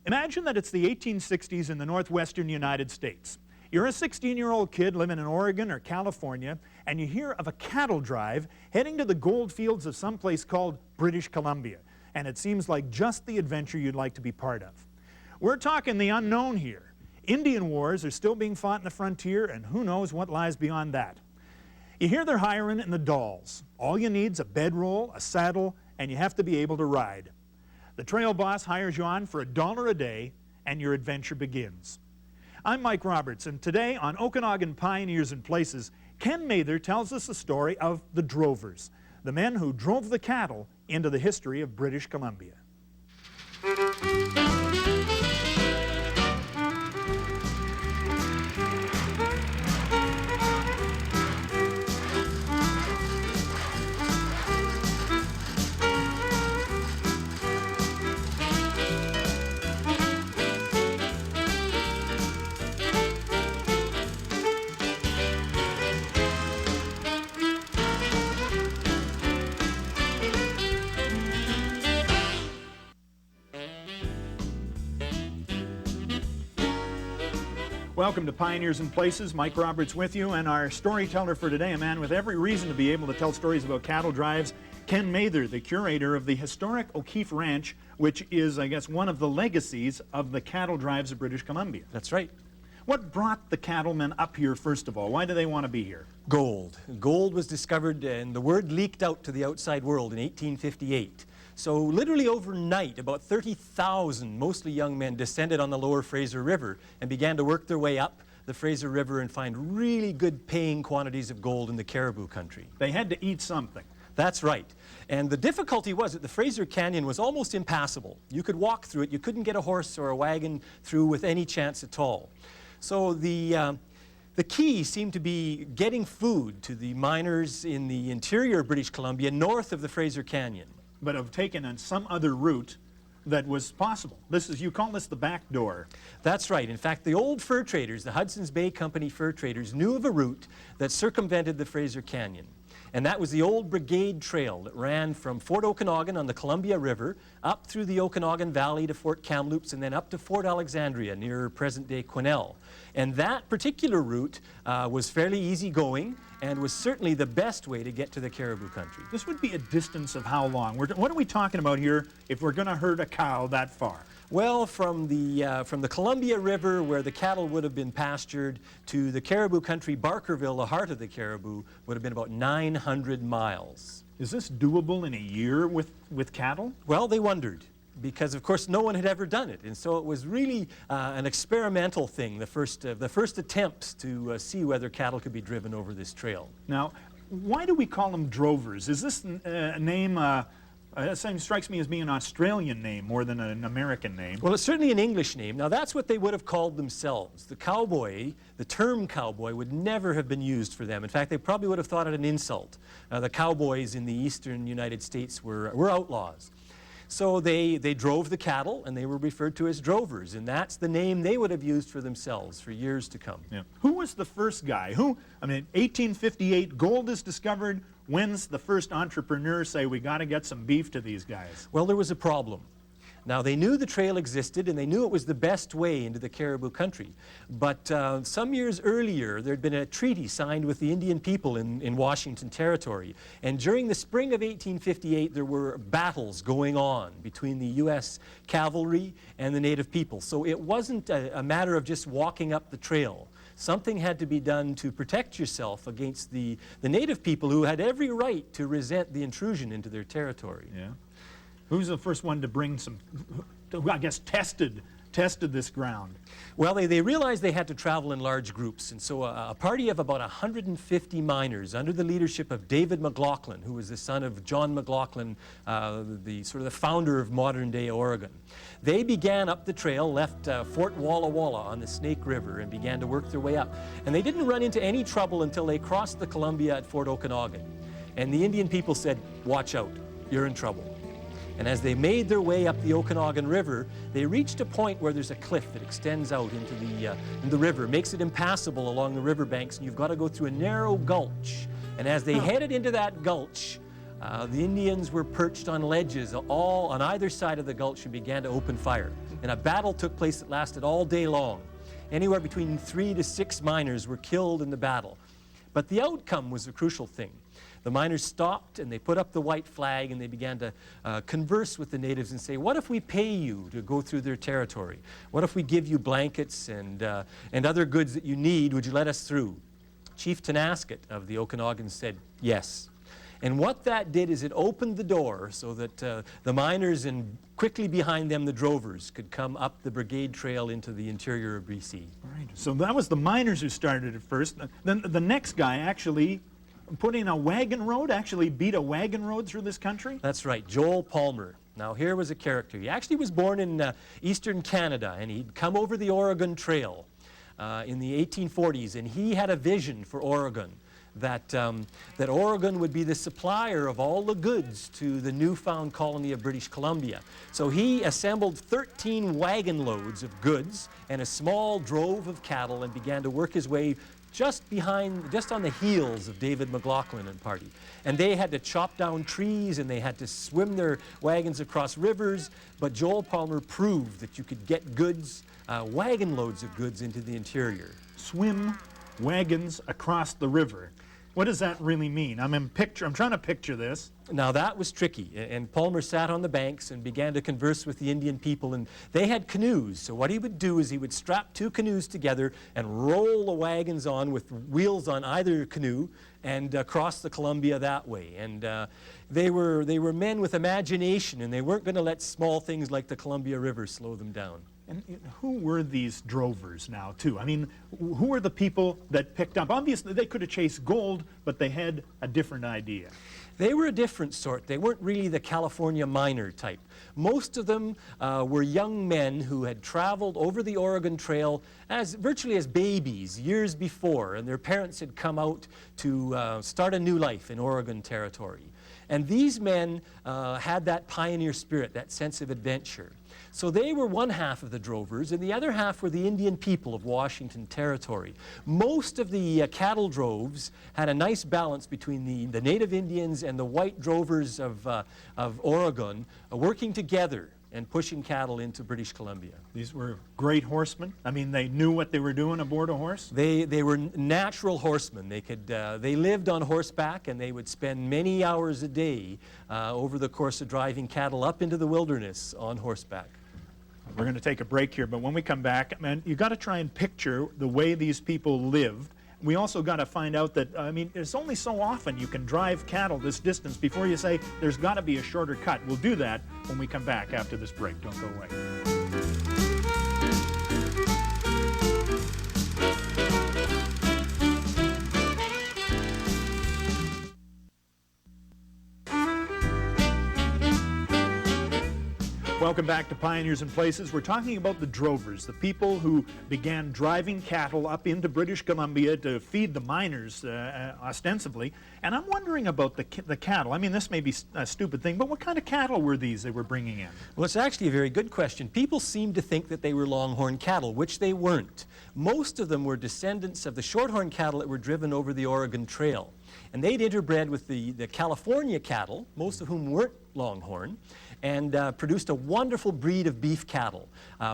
Imagine that it's the 1860s in the northwestern United States. You're a 16-year-old kid living in Oregon or California, and you hear of a cattle drive heading to the gold fields of some place called British Columbia. And it seems like just the adventure you'd like to be part of. We're talking the unknown here. Indian wars are still being fought in the frontier, and who knows what lies beyond that. You hear they're hiring in the Dalles. All you need's a bedroll, a saddle, and you have to be able to ride. The trail boss hires you on for $1 a day, and your adventure begins. I'm Mike Roberts, and today on Okanagan Pioneers and Places, Ken Mather tells us the story of the drovers, the men who drove the cattle into the history of British Columbia. Welcome to Pioneers and Places. Mike Roberts with you, and our storyteller for today, a man with every reason to be able to tell stories about cattle drives, Ken Mather, the curator of the historic O'Keefe Ranch, which is, I guess, one of the legacies of the cattle drives of British Columbia. That's right. What brought the cattlemen up here, first of all? Why do they want to be here? Gold. Gold was discovered, and the word leaked out to the outside world in 1858. So literally overnight, about 30,000, mostly young men, descended on the lower Fraser River and began to work their way up the Fraser River and find really good paying quantities of gold in the Caribou country. They had to eat something. That's right. And the difficulty was that the Fraser Canyon was almost impassable. You could walk through it. You couldn't get a horse or a wagon through with any chance at all. So the key seemed to be getting food to the miners in the interior of British Columbia north of the Fraser Canyon. But have taken on some other route that was possible. This is, you call this the back door. That's right. In fact, the old fur traders, the Hudson's Bay Company fur traders, knew of a route that circumvented the Fraser Canyon. And that was the old Brigade Trail that ran from Fort Okanagan on the Columbia River up through the Okanagan Valley to Fort Kamloops and then up to Fort Alexandria near present-day Quesnel. And that particular route was fairly easy going and was certainly the best way to get to the Caribou country. This would be a distance of how long? What are we talking about here if we're going to herd a cow that far? Well, from the Columbia River, where the cattle would have been pastured, to the Caribou country, Barkerville, the heart of the Caribou, would have been about 900 miles. Is this doable in a year with cattle? Well, they wondered, because of course no one had ever done it, and so it was really an experimental thing, the first attempts to see whether cattle could be driven over this trail. Now, why do we call them drovers? Is this a name? It strikes me as being an Australian name more than an American name. Well, it's certainly an English name. Now, that's what they would have called themselves. The cowboy, the term cowboy, would never have been used for them. In fact, they probably would have thought it an insult. The cowboys in the eastern United States were outlaws. So they drove the cattle, and they were referred to as drovers, and that's the name they would have used for themselves for years to come. Yeah. Who was the first guy? I mean, 1858, gold is discovered. When's the first entrepreneur say, we got to get some beef to these guys? Well, there was a problem. Now, they knew the trail existed, and they knew it was the best way into the Caribou country. But some years earlier, there had been a treaty signed with the Indian people in Washington Territory. And during the spring of 1858, there were battles going on between the U.S. cavalry and the native people. So it wasn't a matter of just walking up the trail. Something had to be done to protect yourself against the native people who had every right to resent the intrusion into their territory. Yeah. Who's the first one to bring some, I guess, tested this ground? Well, they realized they had to travel in large groups, and so a party of about 150 miners under the leadership of David McLaughlin, who was the son of John McLaughlin, the founder of modern-day Oregon. They began up the trail, left Fort Walla Walla on the Snake River, and began to work their way up. And they didn't run into any trouble until they crossed the Columbia at Fort Okanagan. And the Indian people said, "Watch out, you're in trouble." And as they made their way up the Okanagan River, they reached a point where there's a cliff that extends out into the river, makes it impassable along the riverbanks, and you've got to go through a narrow gulch. And as they headed into that gulch, the Indians were perched on ledges all on either side of the gulch and began to open fire. and a battle took place that lasted all day long. Anywhere between 3 to 6 miners were killed in the battle. But the outcome was the crucial thing. The miners stopped and they put up the white flag and they began to converse with the natives and say, what if we pay you to go through their territory? What if we give you blankets and other goods that you need? Would you let us through? Chief Tenasket of the Okanagan said yes. And what that did is it opened the door so that the miners and quickly behind them the drovers could come up the Brigade Trail into the interior of BC. Right. So that was the miners who started it first. Then the next guy actually put in a wagon road, actually beat a wagon road through this country? That's right, Joel Palmer. Now here was a character. He actually was born in eastern Canada, and he'd come over the Oregon Trail in the 1840s, and he had a vision for Oregon. That Oregon would be the supplier of all the goods to the newfound colony of British Columbia. So he assembled 13 wagon loads of goods and a small drove of cattle and began to work his way just on the heels of David McLaughlin and party. And they had to chop down trees and they had to swim their wagons across rivers, but Joel Palmer proved that you could get goods, wagon loads of goods into the interior. Swim wagons across the river. What does that really mean? I'm trying to picture this. Now that was tricky, and Palmer sat on the banks and began to converse with the Indian people, and they had canoes. So what he would do is he would strap 2 canoes together and roll the wagons on with wheels on either canoe and cross the Columbia that way. And they were men with imagination, and they weren't going to let small things like the Columbia River slow them down. And who were these drovers now, too? I mean, who were the people that picked up? Obviously, they could have chased gold, but they had a different idea. They were a different sort. They weren't really the California miner type. Most of them were young men who had traveled over the Oregon Trail virtually as babies years before, and their parents had come out to start a new life in Oregon Territory. And these men had that pioneer spirit, that sense of adventure. So they were one half of the drovers, and the other half were the Indian people of Washington Territory. Most of the cattle droves had a nice balance between the native Indians and the white drovers of Oregon working together and pushing cattle into British Columbia. These were great horsemen. I mean, they knew what they were doing aboard a horse. They were natural horsemen. They lived on horseback, and they would spend many hours a day over the course of driving cattle up into the wilderness on horseback. We're going to take a break here, but when we come back, man, you got to try and picture the way these people lived. We also got to find out that, I mean, there's only so often you can drive cattle this distance before you say there's got to be a shorter cut. We'll do that when we come back after this break. Don't go away. Welcome back to Pioneers and Places. We're talking about the drovers, the people who began driving cattle up into British Columbia to feed the miners, ostensibly. And I'm wondering about the cattle. I mean, this may be a stupid thing, but what kind of cattle were these they were bringing in? Well, it's actually a very good question. People seem to think that they were longhorn cattle, which they weren't. Most of them were descendants of the shorthorn cattle that were driven over the Oregon Trail. And they'd interbred with the California cattle, most of whom weren't longhorn, and produced a wonderful breed of beef cattle,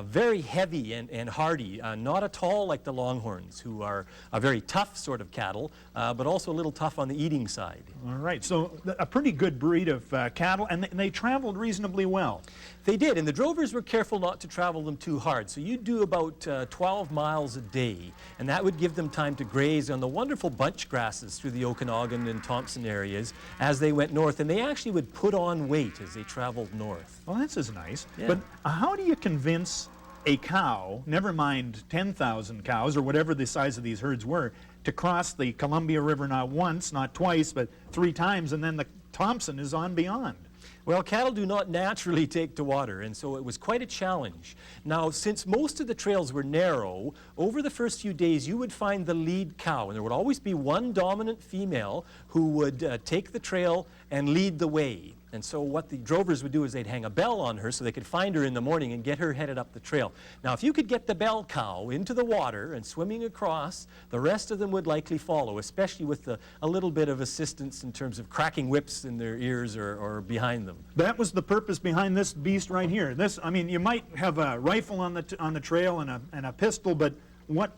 very heavy and hardy, not at all like the longhorns, who are a very tough sort of cattle, but also a little tough on the eating side. All right, so a pretty good breed of cattle, and they traveled reasonably well. They did, and the drovers were careful not to travel them too hard. So you'd do about 12 miles a day, and that would give them time to graze on the wonderful bunch grasses through the Okanagan and Thompson areas as they went north, and they actually would put on weight as they traveled north. Well, this is nice. Yeah. But how do you convince a cow, never mind 10,000 cows or whatever the size of these herds were, to cross the Columbia River not once, not twice, but 3 times, and then the Thompson is on beyond? Well, cattle do not naturally take to water, and so it was quite a challenge. Now, since most of the trails were narrow, over the first few days you would find the lead cow, and there would always be one dominant female who would take the trail and lead the way. And so what the drovers would do is they'd hang a bell on her so they could find her in the morning and get her headed up the trail. Now, if you could get the bell cow into the water and swimming across, the rest of them would likely follow, especially with a little bit of assistance in terms of cracking whips in their ears or behind them. That was the purpose behind this beast right here. This, I mean, you might have a rifle on the trail and a pistol, but what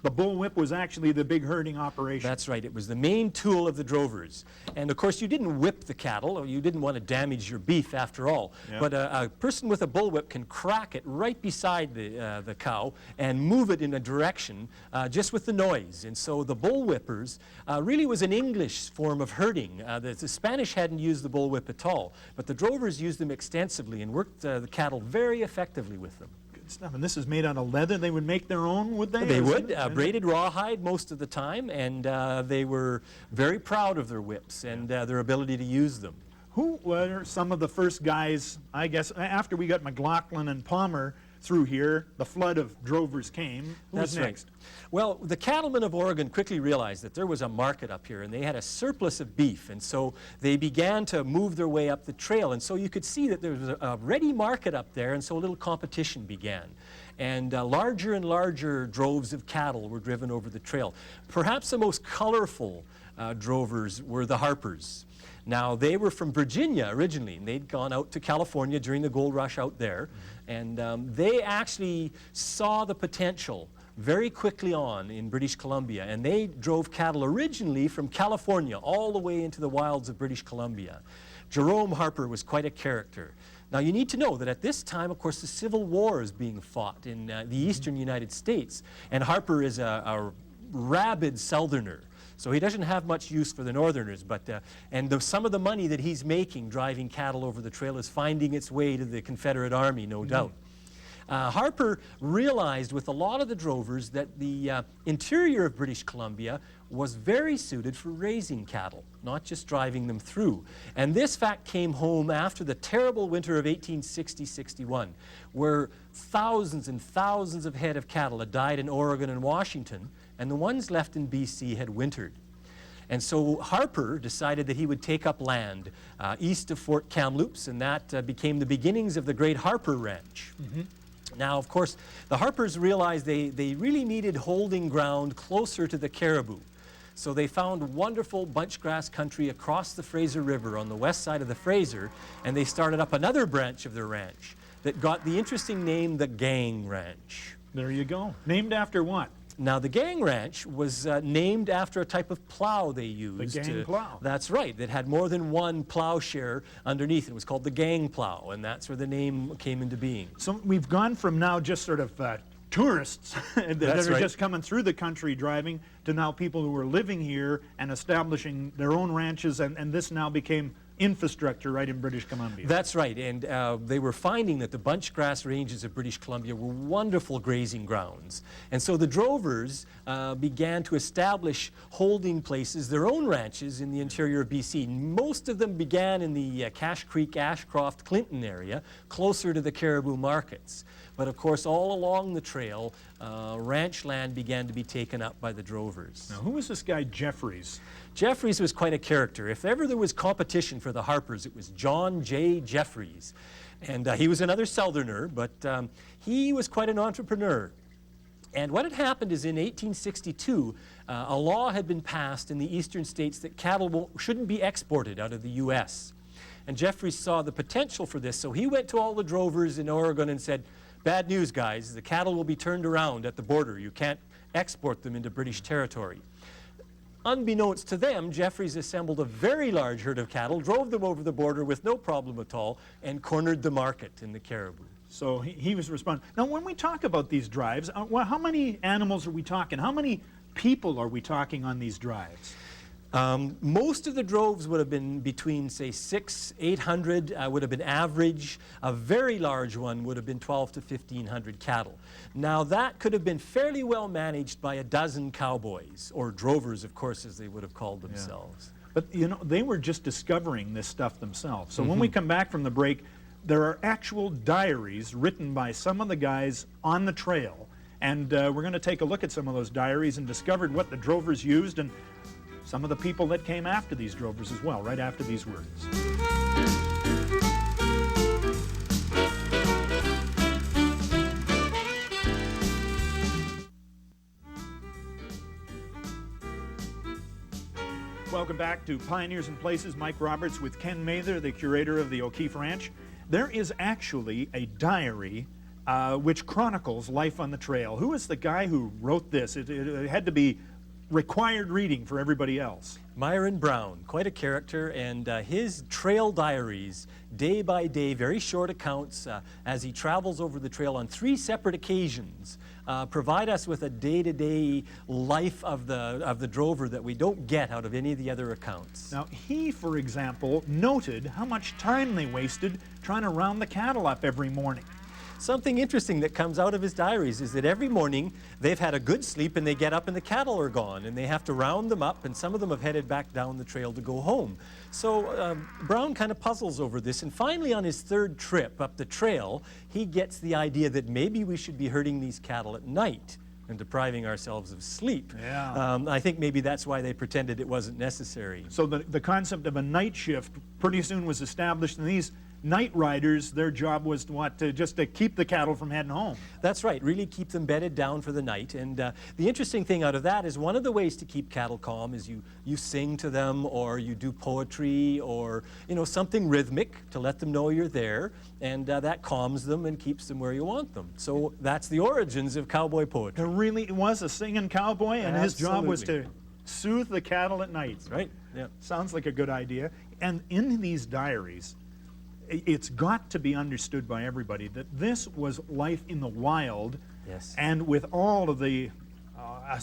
the bullwhip was actually the big herding operation. That's right. It was the main tool of the drovers. And of course, you didn't whip the cattle, or you didn't want to damage your beef after all. Yeah. But a person with a bullwhip can crack it right beside the cow and move it in a direction just with the noise. And so the bullwhippers really was an English form of herding. The Spanish hadn't used the bullwhip at all, but the drovers used them extensively and worked the cattle very effectively with them. Stuff. And this is made out of leather. They would make their own, would they? They would. Braided rawhide most of the time, and they were very proud of their whips and their ability to use them. Who were some of the first guys, I guess, after we got McLaughlin and Palmer through here, the flood of drovers came. Who was next? Right. Well, the cattlemen of Oregon quickly realized that there was a market up here and they had a surplus of beef, and so they began to move their way up the trail, and so you could see that there was a ready market up there, and so a little competition began. And larger and larger droves of cattle were driven over the trail. Perhaps the most colorful drovers were the Harpers. Now, they were from Virginia originally, and they'd gone out to California during the gold rush out there, and they actually saw the potential very quickly on in British Columbia, and they drove cattle originally from California all the way into the wilds of British Columbia. Jerome Harper was quite a character. Now, you need to know that at this time, of course, the Civil War is being fought in the eastern United States, and Harper is a rabid Southerner. So he doesn't have much use for the Northerners, but some of the money that he's making driving cattle over the trail is finding its way to the Confederate Army, no doubt. Harper realized with a lot of the drovers that the interior of British Columbia was very suited for raising cattle, not just driving them through. And this fact came home after the terrible winter of 1860-61, where thousands and thousands of head of cattle had died in Oregon and Washington, and the ones left in BC had wintered. And so Harper decided that he would take up land east of Fort Kamloops, and that became the beginnings of the Great Harper Ranch. Now, of course, the Harpers realized they really needed holding ground closer to the caribou. So they found wonderful bunchgrass country across the Fraser River on the west side of the Fraser, and they started up another branch of their ranch that got the interesting name the Gang Ranch. There you go. Named after what? Now, the Gang Ranch was named after a type of plow they used. The gang plow. That's right. That had more than one plowshare underneath. It was called the gang plow, and that's where the name came into being. So we've gone from now just sort of tourists that are right. just coming through the country driving to now people who are living here and establishing their own ranches, and this now became infrastructure right in British Columbia. That's right, and they were finding that the bunchgrass ranges of British Columbia were wonderful grazing grounds. And so the drovers began to establish holding places, their own ranches in the interior of BC. Most of them began in the Cache Creek, Ashcroft, Clinton area, closer to the caribou markets. But of course, all along the trail, ranch land began to be taken up by the drovers. Now, who was this guy Jeffries? Jeffries was quite a character. If ever there was competition for the Harpers, it was John J. Jeffries. And he was another Southerner, but he was quite an entrepreneur. And what had happened is in 1862, a law had been passed in the eastern states that cattle shouldn't be exported out of the U.S. And Jeffries saw the potential for this, so he went to all the drovers in Oregon and said, "Bad news, guys, the cattle will be turned around at the border. You can't export them into British territory." Unbeknownst to them, Jeffries assembled a very large herd of cattle, drove them over the border with no problem at all, and cornered the market in the caribou. So he was responsible. Now, when we talk about these drives, how many animals are we talking? How many people are we talking on these drives? Most of the droves would have been between, say, 600, 800 would have been average. A very large one would have been 12 to 1,500 cattle. Now, that could have been fairly well managed by a dozen cowboys, or drovers, of course, as they would have called themselves. Yeah. But, you know, they were just discovering this stuff themselves. So when we come back from the break, there are actual diaries written by some of the guys on the trail. And we're going to take a look at some of those diaries and discovered what the drovers used and some of the people that came after these drovers as well, right after these words. Welcome back to Pioneers and Places. Mike Roberts with Ken Mather, the curator of the O'Keefe Ranch. There is actually a diary which chronicles life on the trail. Who is the guy who wrote this? It had to be required reading for everybody else. Myron Brown, quite a character, and his trail diaries, day by day, very short accounts as he travels over the trail on 3 separate occasions, provide us with a day-to-day life of the drover that we don't get out of any of the other accounts. Now, he, for example, noted how much time they wasted trying to round the cattle up every morning. Something interesting that comes out of his diaries is that every morning they've had a good sleep and they get up and the cattle are gone and they have to round them up, and some of them have headed back down the trail to go home. So Brown kind of puzzles over this, and finally on his 3rd trip up the trail, he gets the idea that maybe we should be herding these cattle at night and depriving ourselves of sleep. Yeah. I think maybe that's why they pretended it wasn't necessary. So the concept of a night shift pretty soon was established, and these night riders, their job was just to keep the cattle from heading home. That's right, really keep them bedded down for the night. And the interesting thing out of that is one of the ways to keep cattle calm is you sing to them, or you do poetry, or something rhythmic to let them know you're there, and that calms them and keeps them where you want them. So that's the origins of cowboy poetry. There really was a singing cowboy, and his job was to soothe the cattle at night. Right, yeah. Sounds like a good idea. And in these diaries, it's got to be understood by everybody that this was life in the wild, yes, and with all of the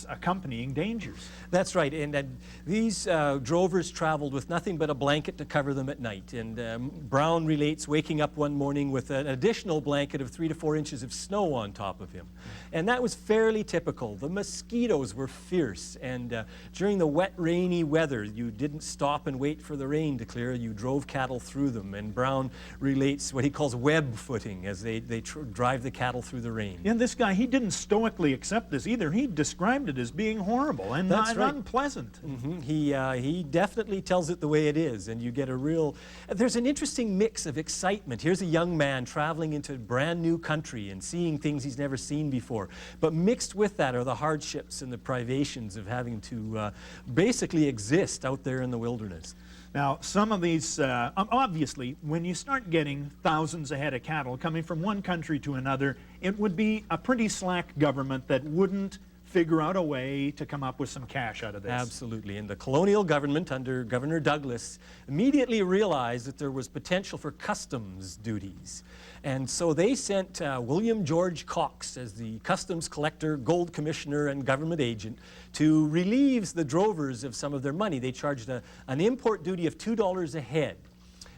accompanying dangers. That's right, and these drovers traveled with nothing but a blanket to cover them at night. And Brown relates waking up one morning with an additional blanket of 3 to 4 inches of snow on top of him. And that was fairly typical. The mosquitoes were fierce, and during the wet, rainy weather, you didn't stop and wait for the rain to clear. You drove cattle through them, and Brown relates what he calls web footing as they drive the cattle through the rain. And this guy, he didn't stoically accept this either. He described it as being horrible and unpleasant. Mm-hmm. He definitely tells it the way it is, and you get a real... There's an interesting mix of excitement. Here's a young man traveling into brand new country and seeing things he's never seen before. But mixed with that are the hardships and the privations of having to basically exist out there in the wilderness. Now, some of these, obviously, when you start getting thousands of head of cattle coming from one country to another, it would be a pretty slack government that wouldn't figure out a way to come up with some cash out of this. Absolutely. And the colonial government under Governor Douglas immediately realized that there was potential for customs duties. And so they sent William George Cox as the customs collector, gold commissioner, and government agent to relieve the drovers of some of their money. They charged an import duty of $2 a head.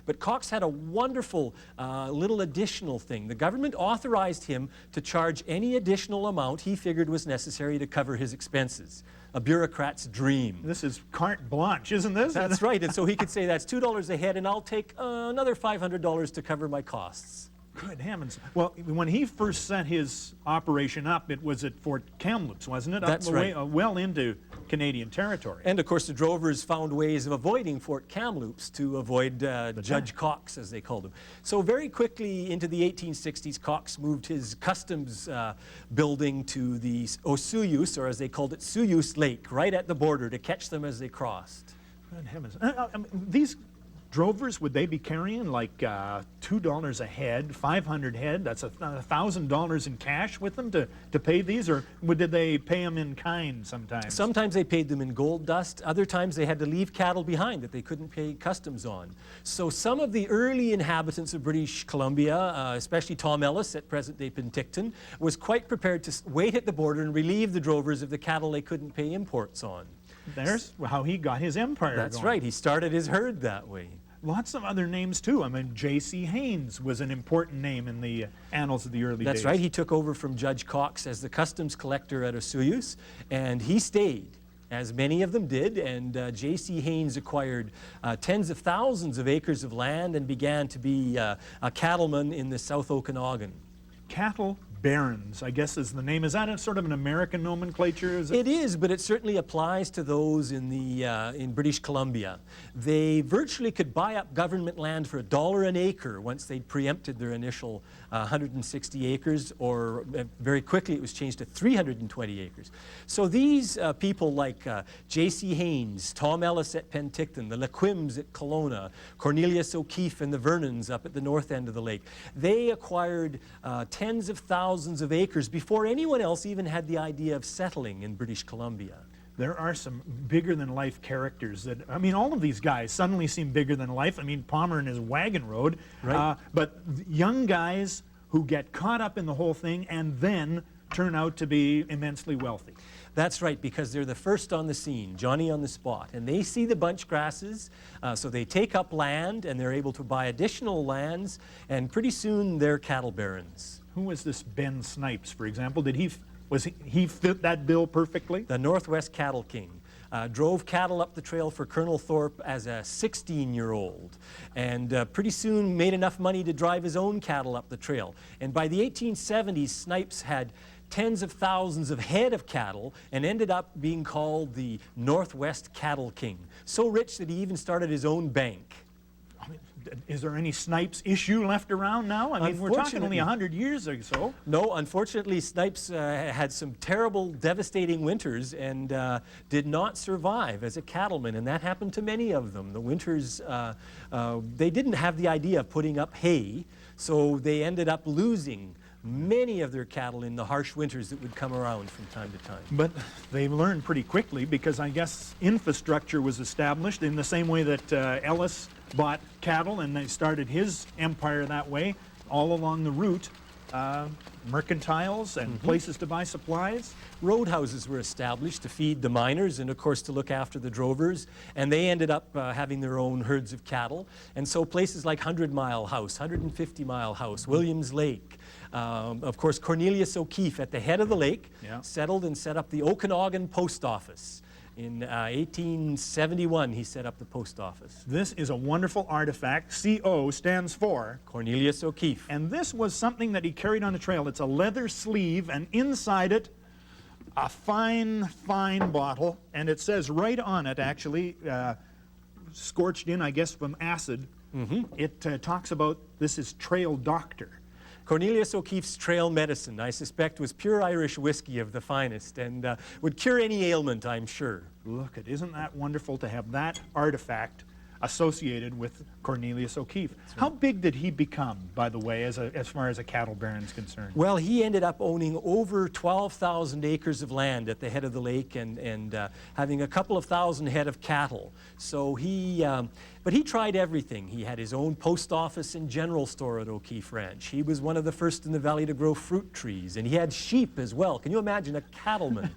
But Cox had a wonderful little additional thing. The government authorized him to charge any additional amount he figured was necessary to cover his expenses. A bureaucrat's dream. This is carte blanche, isn't this? That's right. And so he could say, that's $2 a head, and I'll take another $500 to cover my costs. Good heavens. Well, when he first set his operation up, it was at Fort Kamloops, wasn't it? That's right. Well into Canadian territory. And of course, the drovers found ways of avoiding Fort Kamloops to avoid Judge Cox, as they called him. So very quickly into the 1860s, Cox moved his customs building to the Osuyus, or as they called it, Suyus Lake, right at the border to catch them as they crossed. Good heavens. These drovers, would they be carrying like $2 a head, 500 head? That's $1,000 in cash with them to pay these, or did they pay them in kind sometimes? Sometimes they paid them in gold dust. Other times they had to leave cattle behind that they couldn't pay customs on. So some of the early inhabitants of British Columbia, especially Tom Ellis at present-day Penticton, was quite prepared to wait at the border and relieve the drovers of the cattle they couldn't pay imports on. There's how he got his empire That's going. right. He started his herd that way. Lots of other names, too. I mean, J.C. Haynes was an important name in the annals of the early days. That's right. He took over from Judge Cox as the customs collector at Osuyus, and he stayed, as many of them did, and J.C. Haynes acquired tens of thousands of acres of land and began to be a cattleman in the South Okanagan. Cattle barons, I guess is the name. Is that a sort of an American nomenclature? Is It is, but it certainly applies to those in British Columbia. They virtually could buy up government land for $1 an acre once they'd preempted their initial 160 acres, or very quickly it was changed to 320 acres. So these people like J.C. Haynes, Tom Ellis at Penticton, the LeQuims at Kelowna, Cornelius O'Keefe and the Vernons up at the north end of the lake, they acquired tens of thousands of acres before anyone else even had the idea of settling in British Columbia. There are some bigger-than-life characters that, I mean, all of these guys suddenly seem bigger than life. I mean, Palmer and his wagon road. Right. But young guys who get caught up in the whole thing and then turn out to be immensely wealthy. That's right, because they're the first on the scene, Johnny on the spot. And they see the bunch grasses, so they take up land, and they're able to buy additional lands, and pretty soon they're cattle barons. Who was this Ben Snipes, for example? Did he fit that bill perfectly? The Northwest Cattle King. Drove cattle up the trail for Colonel Thorpe as a 16-year-old, and pretty soon made enough money to drive his own cattle up the trail. And by the 1870s, Snipes had tens of thousands of head of cattle and ended up being called the Northwest Cattle King. So rich that he even started his own bank. I mean, is there any Snipes issue left around now? I mean, we're talking only 100 years or so. No, unfortunately, Snipes had some terrible, devastating winters and did not survive as a cattleman, and that happened to many of them. The winters, they didn't have the idea of putting up hay, so they ended up losing many of their cattle in the harsh winters that would come around from time to time. But they learned pretty quickly, because I guess infrastructure was established in the same way that Ellis bought cattle and they started his empire that way, all along the route. Mercantiles and places to buy supplies. Roadhouses were established to feed the miners and, of course, to look after the drovers, and they ended up having their own herds of cattle. And so places like 100 Mile House, 150 Mile House, Williams Lake, of course, Cornelius O'Keefe at the head of the lake, settled and set up the Okanagan Post Office. In 1871, he set up the post office. This is a wonderful artifact. CO stands for Cornelius O'Keefe. And this was something that he carried on the trail. It's a leather sleeve, and inside it, a fine, fine bottle. And it says right on it, actually, scorched in, I guess, from acid, it talks about this is Trail Doctor. Cornelius O'Keefe's trail medicine, I suspect, was pure Irish whiskey of the finest, and would cure any ailment, I'm sure. Look, isn't that wonderful to have that artifact associated with Cornelius O'Keefe? Right. How big did he become, by the way, as far as a cattle baron is concerned? Well, he ended up owning over 12,000 acres of land at the head of the lake, and having a couple of thousand head of cattle. So but he tried everything. He had his own post office and general store at O'Keefe Ranch. He was one of the first in the valley to grow fruit trees, and he had sheep as well. Can you imagine a cattleman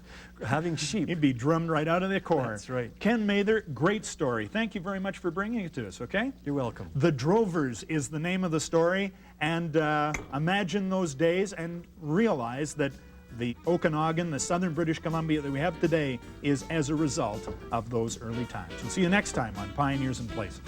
having sheep? He'd be drummed right out of the core. That's right. Ken Mather, great story. Thank you very much for bringing it to us, okay? You're welcome. The Drovers is the name of the story, and imagine those days and realize that the Okanagan, the southern British Columbia that we have today, is as a result of those early times. We'll see you next time on Pioneers and Places.